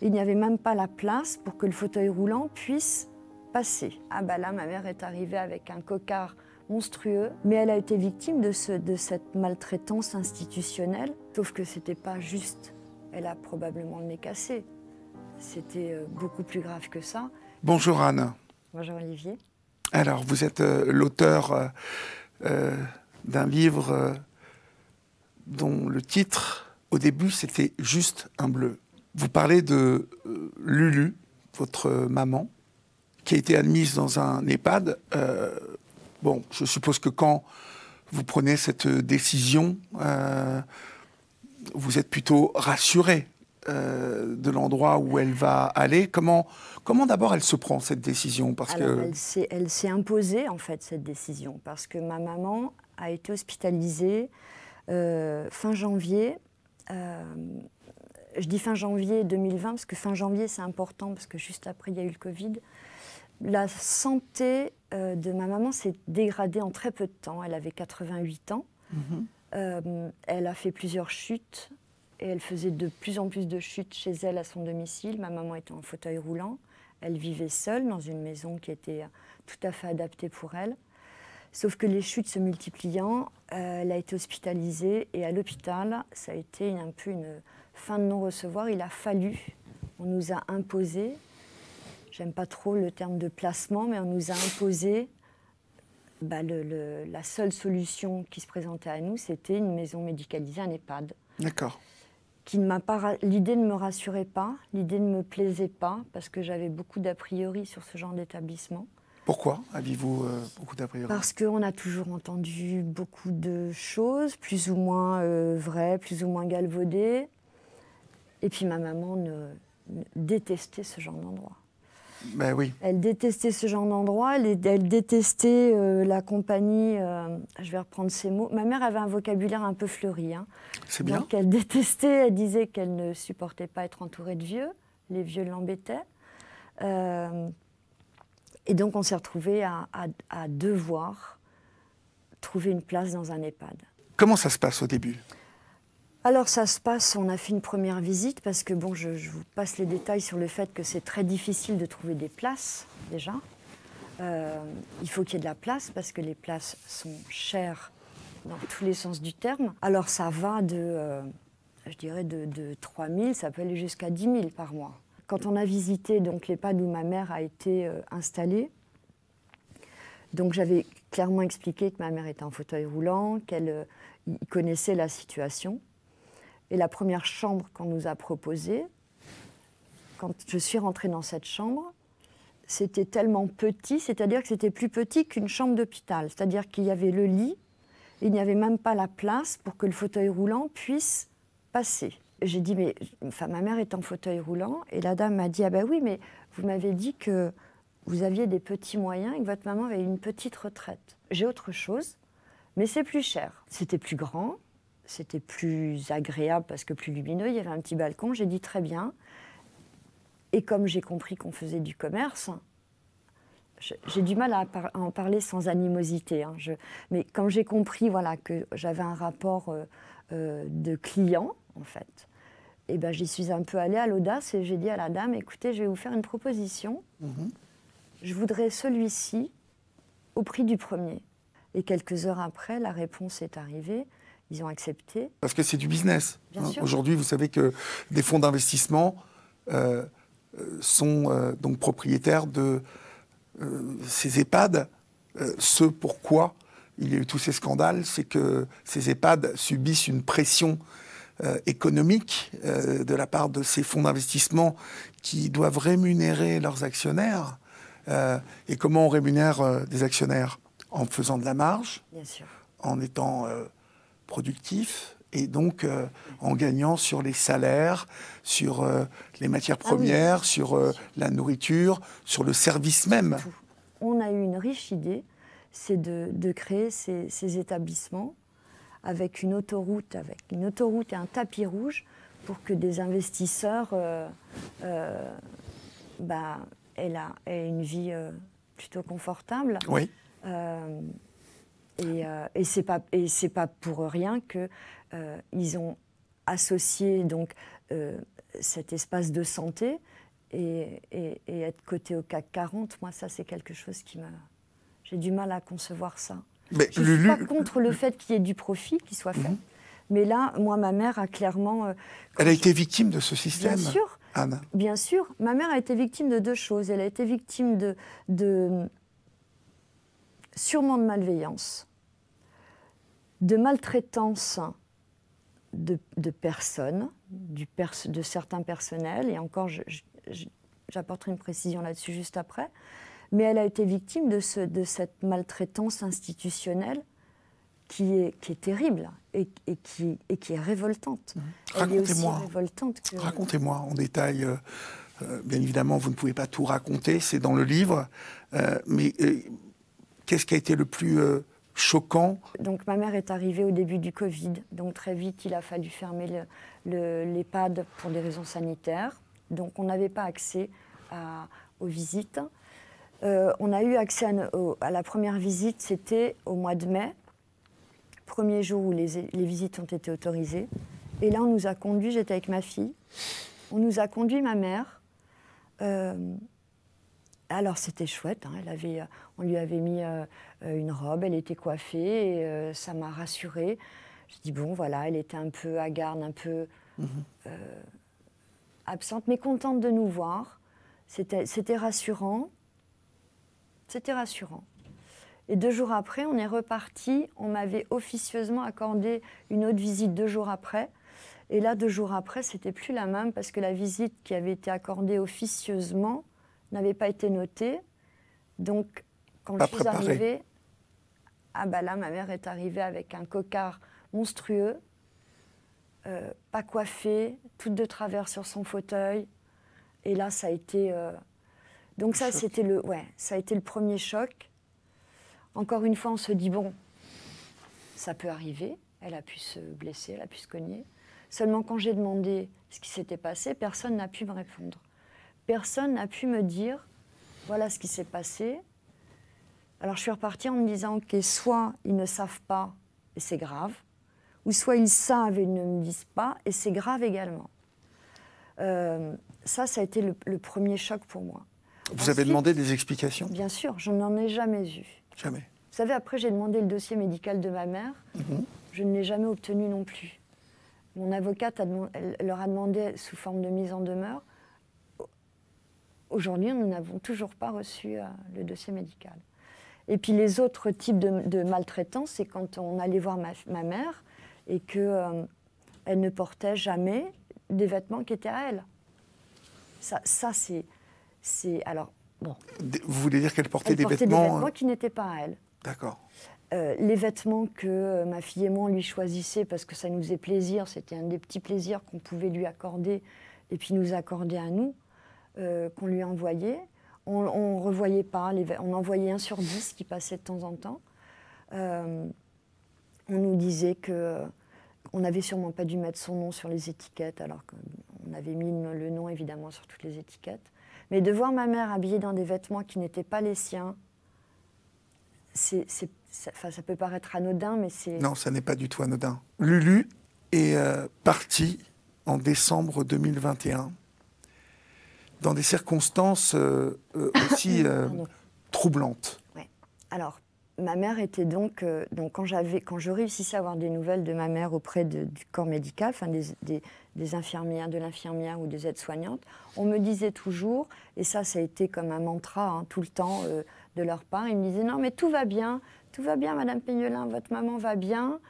Il n'y avait même pas la place pour que le fauteuil roulant puisse passer. Ah bah là, ma mère est arrivée avec un cocard monstrueux, mais elle a été victime de cette maltraitance institutionnelle. Sauf que c'était pas juste. Elle a probablement le nez cassé. C'était beaucoup plus grave que ça. Bonjour Anne. Bonjour Olivier. Alors, vous êtes l'auteur d'un livre dont le titre, au début, c'était « Juste un bleu ». Vous parlez de Lulu, votre maman, qui a été admise dans un EHPAD. Bon, je suppose que quand vous prenez cette décision, vous êtes plutôt rassuré de l'endroit où elle va aller. Comment d'abord elle se prend cette décision? Alors, elle s'est imposée en fait cette décision parce que ma maman a été hospitalisée fin janvier. Je dis fin janvier 2020 parce que fin janvier c'est important parce que juste après il y a eu le Covid. La santé de ma maman s'est dégradée en très peu de temps. Elle avait 88 ans. Elle a fait plusieurs chutes et elle faisait de plus en plus de chutes chez elle à son domicile. Ma maman était en fauteuil roulant. Elle vivait seule dans une maison qui était tout à fait adaptée pour elle. Sauf que les chutes se multipliant, elle a été hospitalisée et à l'hôpital, ça a été un peu une fin de non-recevoir. Il a fallu, on nous a imposé, j'aime pas trop le terme de placement, mais on nous a imposé la seule solution qui se présentait à nous, c'était une maison médicalisée, un EHPAD. D'accord. L'idée ne me rassurait pas, l'idée ne me plaisait pas, parce que j'avais beaucoup d'a priori sur ce genre d'établissement. Pourquoi aviez-vous beaucoup d'a priori? Parce qu'on a toujours entendu beaucoup de choses, plus ou moins vraies, plus ou moins galvaudées. Et puis ma maman détestait ce genre d'endroit. Ben oui. Elle détestait ce genre d'endroit, elle détestait la compagnie, je vais reprendre ces mots. Ma mère avait un vocabulaire un peu fleuri. Hein. C'est bien. Donc elle détestait, elle disait qu'elle ne supportait pas être entourée de vieux. Les vieux l'embêtaient. Et donc on s'est retrouvés à devoir trouver une place dans un EHPAD. Comment ça se passe au début? Alors ça se passe, on a fait une première visite parce que bon, je vous passe les détails sur le fait que c'est très difficile de trouver des places déjà. Il faut qu'il y ait de la place parce que les places sont chères dans tous les sens du terme. Alors ça va je dirais de 3 000, ça peut aller jusqu'à 10 000 par mois. Quand on a visité donc l'EHPAD où ma mère a été installée, donc j'avais clairement expliqué que ma mère était en fauteuil roulant, qu'elle connaissait la situation. Et la première chambre qu'on nous a proposée, quand je suis rentrée dans cette chambre, c'était tellement petit, c'est-à-dire que c'était plus petit qu'une chambre d'hôpital. C'est-à-dire qu'il y avait le lit, et il n'y avait même pas la place pour que le fauteuil roulant puisse passer. J'ai dit, mais ma mère est en fauteuil roulant, et la dame m'a dit, ah ben oui, mais vous m'avez dit que vous aviez des petits moyens et que votre maman avait une petite retraite. J'ai autre chose, mais c'est plus cher. C'était plus grand. C'était plus agréable parce que plus lumineux, il y avait un petit balcon, j'ai dit très bien. Et comme j'ai compris qu'on faisait du commerce, j'ai du mal à en parler sans animosité. Hein. Mais quand j'ai compris voilà, que j'avais un rapport de client, en fait, et ben, j'y suis un peu allée à l'audace et j'ai dit à la dame, écoutez, je vais vous faire une proposition. Je voudrais celui-ci au prix du premier. Et quelques heures après, la réponse est arrivée. Ils ont accepté. Parce que c'est du business. Bien sûr. Aujourd'hui, vous savez que des fonds d'investissement sont donc propriétaires de ces EHPAD. Ce pourquoi il y a eu tous ces scandales, c'est que ces EHPAD subissent une pression économique de la part de ces fonds d'investissement qui doivent rémunérer leurs actionnaires. Et comment on rémunère des actionnaires? En faisant de la marge, Bien sûr. en étant productif et donc en gagnant sur les salaires, sur les matières premières, sur la nourriture, sur le service même. Tout. On a eu une riche idée, c'est de créer ces établissements avec une autoroute et un tapis rouge pour que des investisseurs aient une vie plutôt confortable. Oui. Et c'est pas pour rien que ils ont associé donc cet espace de santé et être coté au CAC 40, moi, ça, c'est quelque chose qui me... J'ai du mal à concevoir ça. Mais je ne suis pas contre le fait qu'il y ait du profit qui soit fait. Mais là, moi, ma mère a clairement... Elle a été victime de ce système, bien sûr, Anne. Bien sûr. Ma mère a été victime de deux choses. Elle a été victime sûrement de malveillance, de maltraitance de personnes, de certains personnels, et encore, j'apporterai une précision là-dessus juste après, mais elle a été victime de cette maltraitance institutionnelle qui est terrible et qui est révoltante. Racontez-moi, révoltante que... Racontez-moi en détail. Bien évidemment, vous ne pouvez pas tout raconter, c'est dans le livre, mais qu'est-ce qui a été le plus choquant? Donc ma mère est arrivée au début du Covid, donc très vite il a fallu fermer l'EHPAD pour des raisons sanitaires, donc on n'avait pas accès aux visites. On a eu accès à la première visite, c'était au mois de mai, premier jour où les visites ont été autorisées, et là on nous a conduits, j'étais avec ma fille, on nous a conduit ma mère. Alors c'était chouette, hein, on lui avait mis une robe, elle était coiffée, et ça m'a rassurée. Je dis bon voilà, elle était un peu hagarde, un peu absente, mais contente de nous voir. C'était rassurant. C'était rassurant. Et 2 jours après, on est reparti. On m'avait officieusement accordé une autre visite 2 jours après. Et là, 2 jours après, c'était plus la même parce que la visite qui avait été accordée officieusement n'avait pas été notée. Donc, quand je suis arrivée, ah bah là, ma mère est arrivée avec un cocard monstrueux, pas coiffée, toute de travers sur son fauteuil. Et là, ça a été... Donc ça, ça a été le premier choc. Encore une fois, on se dit, bon, ça peut arriver. Elle a pu se blesser, elle a pu se cogner. Seulement, quand j'ai demandé ce qui s'était passé, personne n'a pu me répondre. Personne n'a pu me dire, voilà ce qui s'est passé. Alors, je suis repartie en me disant, OK, soit ils ne savent pas, et c'est grave, ou soit ils savent et ils ne me disent pas, et c'est grave également. Ça a été le premier choc pour moi. Vous avez demandé des explications? Bien sûr, je n'en ai jamais eu. Jamais. Vous savez, après, j'ai demandé le dossier médical de ma mère. Je ne l'ai jamais obtenu non plus. Mon avocate leur a demandé sous forme de mise en demeure. Aujourd'hui, nous n'avons toujours pas reçu le dossier médical. Et puis les autres types de maltraitance, c'est quand on allait voir ma mère et qu'elle ne portait jamais des vêtements qui étaient à elle. Ça c'est... Alors, bon. Vous voulez dire qu'elle portait des vêtements... des vêtements qui n'étaient pas à elle. D'accord. Les vêtements que ma fille et moi, on lui choisissait parce que ça nous faisait plaisir, c'était un des petits plaisirs qu'on pouvait lui accorder et puis nous accorder à nous, qu'on lui envoyait. On ne revoyait pas, on envoyait 1 sur 10 qui passait de temps en temps. On nous disait qu'on n'avait sûrement pas dû mettre son nom sur les étiquettes, alors qu'on avait mis le nom évidemment sur toutes les étiquettes. Mais de voir ma mère habillée dans des vêtements qui n'étaient pas les siens, ça peut paraître anodin, mais c'est... Non, ça n'est pas du tout anodin. Lulu est partie en décembre 2021 dans des circonstances aussi troublantes. Ouais. Alors, ma mère était donc quand je réussissais à avoir des nouvelles de ma mère auprès du corps médical, enfin des infirmières, de l'infirmière ou des aides-soignantes, on me disait toujours, et ça a été comme un mantra hein, tout le temps de leur part, ils me disaient non mais tout va bien, Madame Péniolin, votre maman va bien.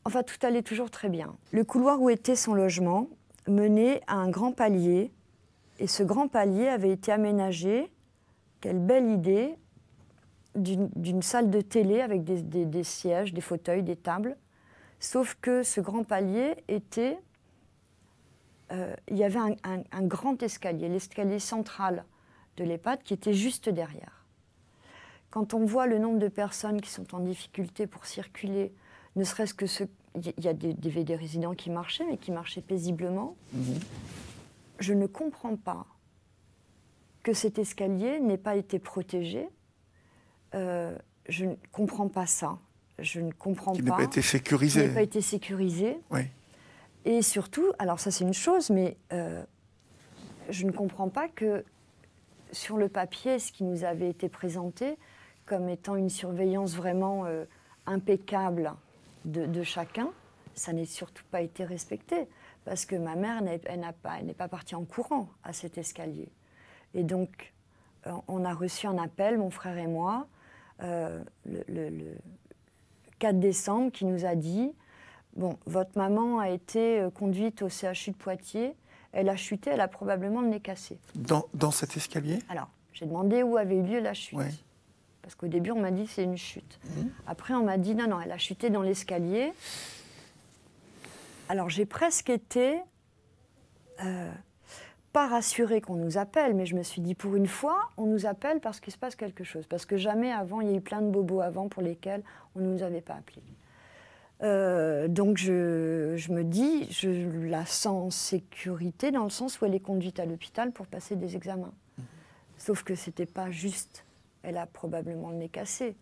Enfin, tout allait toujours très bien. Le couloir où était son logement menait à un grand palier, et ce grand palier avait été aménagé, quelle belle idée, d'une salle de télé avec des sièges, des fauteuils, des tables. Sauf que ce grand palier était... il y avait un grand escalier, l'escalier central de l'EHPAD qui était juste derrière. Quand on voit le nombre de personnes qui sont en difficulté pour circuler, ne serait-ce que il y a des résidents qui marchaient, mais qui marchaient paisiblement, je ne comprends pas que cet escalier n'ait pas été protégé. Je ne comprends pas ça. Je ne comprends pas. Qui n'a pas été sécurisé. Qui n'a pas été sécurisé. Oui. Et surtout, alors ça c'est une chose, mais je ne comprends pas que sur le papier, ce qui nous avait été présenté comme étant une surveillance vraiment impeccable de chacun, ça n'est surtout pas été respecté. Parce que ma mère, elle n'est pas partie en courant à cet escalier. Et donc, on a reçu un appel, mon frère et moi, le 4 décembre, qui nous a dit « Bon, votre maman a été conduite au CHU de Poitiers, elle a chuté, elle a probablement le nez cassé. » Dans cet escalier? Alors, j'ai demandé où avait eu lieu la chute. Ouais. Parce qu'au début, on m'a dit que c'est une chute. Après, on m'a dit non, non, elle a chuté dans l'escalier. Alors, j'ai presque été pas rassurée qu'on nous appelle, mais je me suis dit, pour une fois, on nous appelle parce qu'il se passe quelque chose. Parce que jamais avant, il y a eu plein de bobos avant pour lesquels on ne nous avait pas appelés. Donc, je me dis, je la sens en sécurité dans le sens où elle est conduite à l'hôpital pour passer des examens. Sauf que c'était pas juste. Elle a probablement le nez cassé.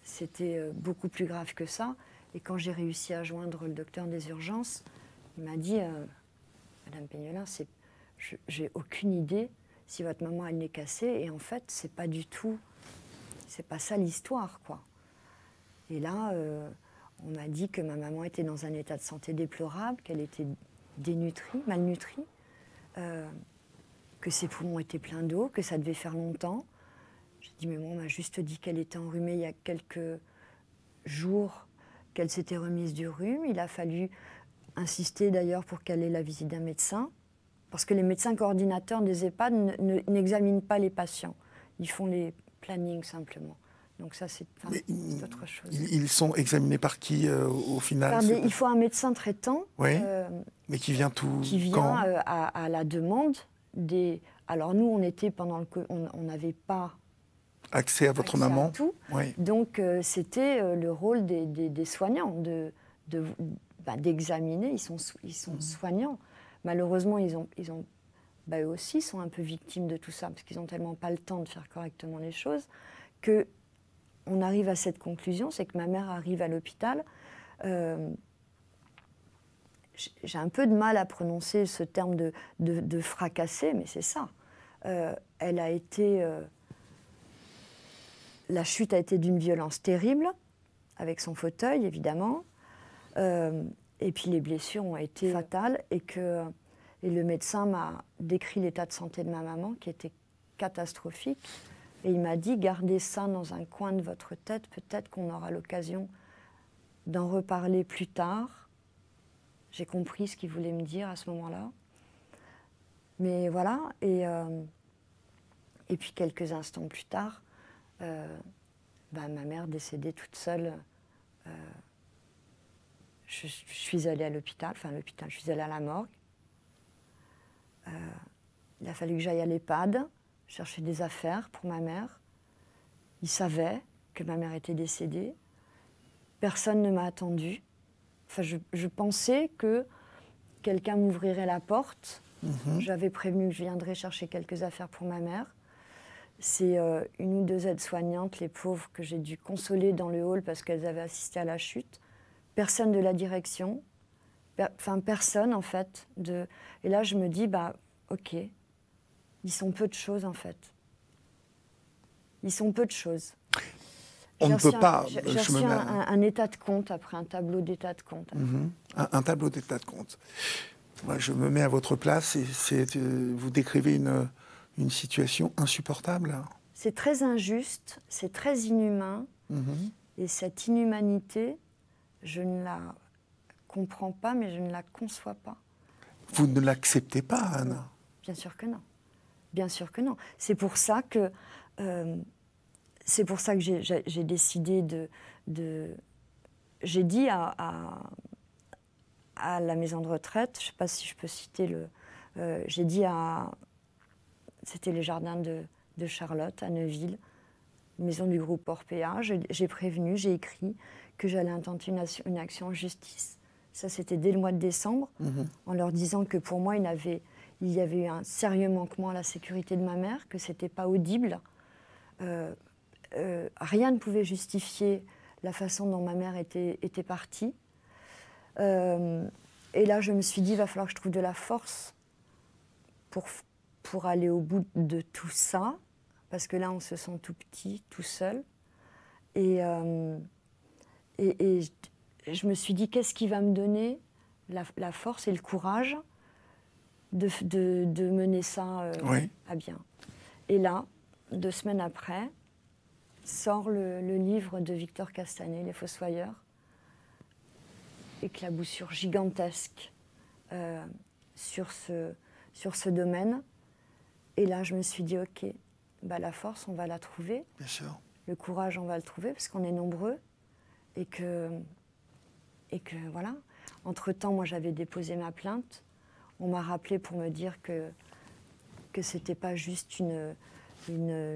C'était beaucoup plus grave que ça. Et quand j'ai réussi à joindre le docteur des urgences, il m'a dit Madame Peignolin, j'ai aucune idée si votre maman a le nez cassé. Et en fait, c'est pas du tout, c'est pas ça l'histoire, quoi. Et là, on m'a dit que ma maman était dans un état de santé déplorable, qu'elle était dénutrie, malnutrie, que ses poumons étaient pleins d'eau, que ça devait faire longtemps. J'ai dit, mais moi, on m'a juste dit qu'elle était enrhumée il y a quelques jours, qu'elle s'était remise du rhume. Il a fallu insister d'ailleurs pour qu'elle ait la visite d'un médecin, parce que les médecins coordinateurs des EHPAD n'examinent pas les patients. Ils font les plannings simplement. Donc ça, c'est autre chose. Ils sont examinés par qui au final? Il faut un médecin traitant. Oui, mais qui vient tout qui vient quand à la demande des... Alors nous, on était pendant on n'avait pas accès à votre maman. À tout. Oui. Donc c'était le rôle des soignants d'examiner. Ils sont soignants. Malheureusement, eux aussi sont un peu victimes de tout ça parce qu'ils n'ont tellement pas le temps de faire correctement les choses que on arrive à cette conclusion, c'est que ma mère arrive à l'hôpital. J'ai un peu de mal à prononcer ce terme de fracassé, mais c'est ça. Elle a été... la chute a été d'une violence terrible, avec son fauteuil, évidemment. Et puis les blessures ont été fatales. Et le médecin m'a décrit l'état de santé de ma maman, qui était catastrophique. Et il m'a dit, gardez ça dans un coin de votre tête, peut-être qu'on aura l'occasion d'en reparler plus tard. J'ai compris ce qu'il voulait me dire à ce moment-là. Mais voilà, et puis quelques instants plus tard, ma mère décédée toute seule. Je suis allée à l'hôpital, je suis allée à la morgue. Il a fallu que j'aille à l'EHPAD, chercher des affaires pour ma mère. Ils savaient que ma mère était décédée. Personne ne m'a attendue. Enfin, je pensais que quelqu'un m'ouvrirait la porte. J'avais prévenu que je viendrais chercher quelques affaires pour ma mère. C'est une ou deux aides-soignantes, les pauvres, que j'ai dû consoler dans le hall parce qu'elles avaient assisté à la chute. Personne de la direction. Personne, en fait. Et là, je me dis, ok, ils sont peu de choses, en fait. Ils sont peu de choses. On ne peut pas... J'ai reçu un état de compte après, un tableau d'état de compte. Un tableau d'état de compte. Moi, je me mets à votre place et vous décrivez une situation insupportable. C'est très injuste, c'est très inhumain. Et cette inhumanité, je ne la comprends pas, mais je ne la conçois pas. Vous ne l'acceptez pas, Anne? Non. Bien sûr que non. Bien sûr que non. C'est pour ça que... j'ai décidé j'ai dit à la maison de retraite, je ne sais pas si je peux citer j'ai dit c'était les jardins de Charlotte, à Neuville, maison du groupe Orpea. J'ai prévenu, j'ai écrit que j'allais intenter une action en justice. Ça, c'était dès le mois de décembre, en leur disant que pour moi, il y avait eu un sérieux manquement à la sécurité de ma mère, que ce n'était pas audible. Rien ne pouvait justifier la façon dont ma mère était partie. Et là, je me suis dit, il va falloir que je trouve de la force pour aller au bout de tout ça, parce que là, on se sent tout petit, tout seul. Et je me suis dit, qu'est-ce qui va me donner la force et le courage de mener ça à bien. Et là, 2 semaines après, sort le livre de Victor Castanet, Les Fossoyeurs, éclaboussure gigantesque sur ce domaine. Et là, je me suis dit, ok, bah, la force, on va la trouver. Bien sûr. Le courage, on va le trouver, parce qu'on est nombreux. Et que voilà. Entre-temps, moi, j'avais déposé ma plainte. On m'a rappelé pour me dire que ce n'était pas juste une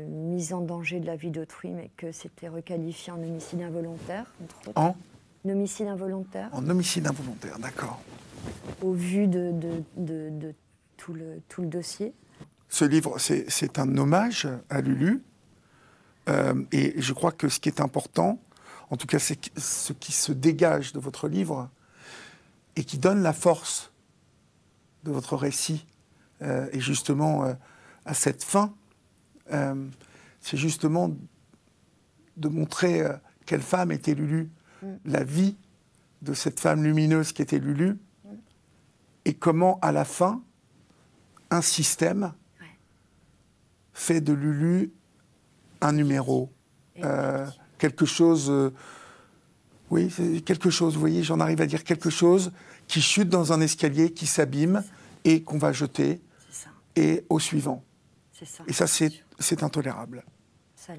mise en danger de la vie d'autrui, mais que c'était requalifié en homicide involontaire, entre autres. En homicide involontaire. En homicide involontaire, d'accord. Au vu de tout le dossier. Ce livre, c'est un hommage à Lulu. Et je crois que ce qui est important, en tout cas c'est ce qui se dégage de votre livre et qui donne la force de votre récit, et justement à cette fin, c'est justement de montrer quelle femme était Lulu, la vie de cette femme lumineuse qui était Lulu, et comment à la fin, un système fait de Lulu un numéro, quelque chose, oui, quelque chose, vous voyez, j'en arrive à dire quelque chose qui chute dans un escalier, qui s'abîme et qu'on va jeter, et au suivant. Ça. Et ça, c'est intolérable.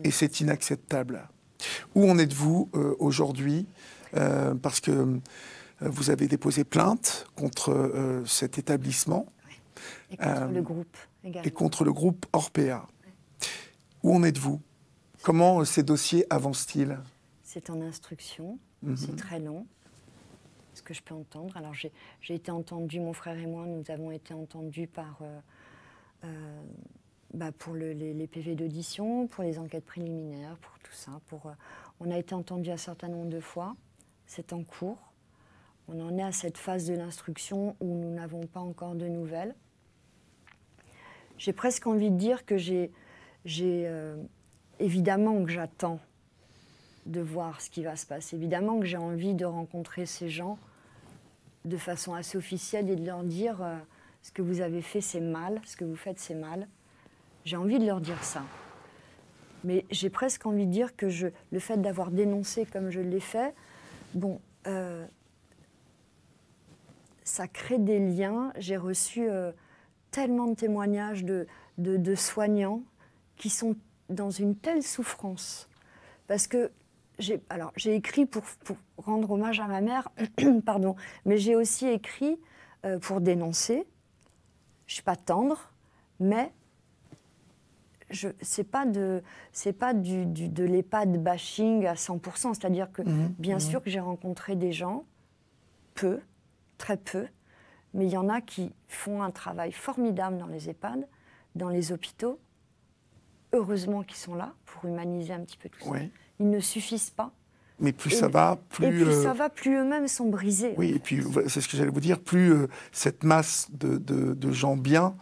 Et c'est inacceptable. Où en êtes-vous aujourd'hui, parce que vous avez déposé plainte contre cet établissement. Et contre le groupe également. Et contre le groupe Orpea. Où en êtes-vous? Comment ces dossiers avancent-ils? C'est en instruction, c'est très long, ce que je peux entendre. Alors j'ai été entendue, mon frère et moi, nous avons été entendus pour les PV d'audition, pour les enquêtes préliminaires, pour tout ça. On a été entendus un certain nombre de fois, c'est en cours. On en est à cette phase de l'instruction où nous n'avons pas encore de nouvelles. J'ai presque envie de dire que évidemment que j'attends de voir ce qui va se passer. Évidemment que j'ai envie de rencontrer ces gens de façon assez officielle et de leur dire ce que vous avez fait, c'est mal, ce que vous faites, c'est mal. J'ai envie de leur dire ça. Mais j'ai presque envie de dire que le fait d'avoir dénoncé comme je l'ai fait, bon, ça crée des liens. J'ai reçu tellement de témoignages de soignants qui sont dans une telle souffrance. Parce que j'ai écrit pour rendre hommage à ma mère, pardon, mais j'ai aussi écrit pour dénoncer. Je ne suis pas tendre, mais c'est pas de l'EHPAD bashing à 100%. C'est-à-dire que, bien sûr que j'ai rencontré des gens, peu, très peu, mais il y en a qui font un travail formidable dans les EHPAD, dans les hôpitaux. Heureusement qu'ils sont là pour humaniser un petit peu tout ça. Oui. Ils ne suffisent pas. Mais plus ça va, plus... Et plus ça va, plus eux-mêmes sont brisés. Oui, et puis c'est ce que j'allais vous dire, plus cette masse de gens bien,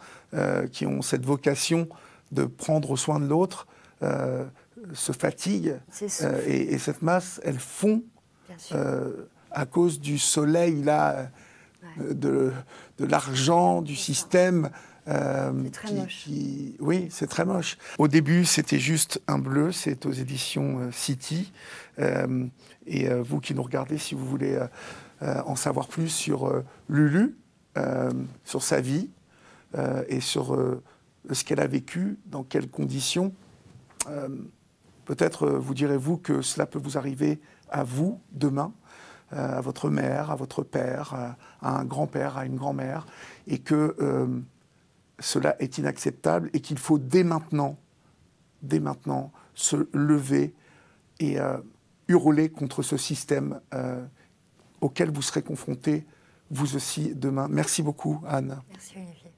qui ont cette vocation de prendre soin de l'autre, se fatigue. Et cette masse, elle fond à cause du soleil, là, de l'argent, du système. C'est très moche. Oui, c'est très moche. Au début, c'était juste un bleu, c'est aux éditions City. Et vous qui nous regardez, si vous voulez en savoir plus sur Lulu, sur sa vie et sur ce qu'elle a vécu, dans quelles conditions, peut-être vous direz-vous que cela peut vous arriver à vous demain, à votre mère, à votre père, à un grand-père, à une grand-mère, et que cela est inacceptable et qu'il faut dès maintenant se lever et hurler contre ce système auquel vous serez confrontés, vous aussi, demain. Merci beaucoup, Anne. Merci, Olivier.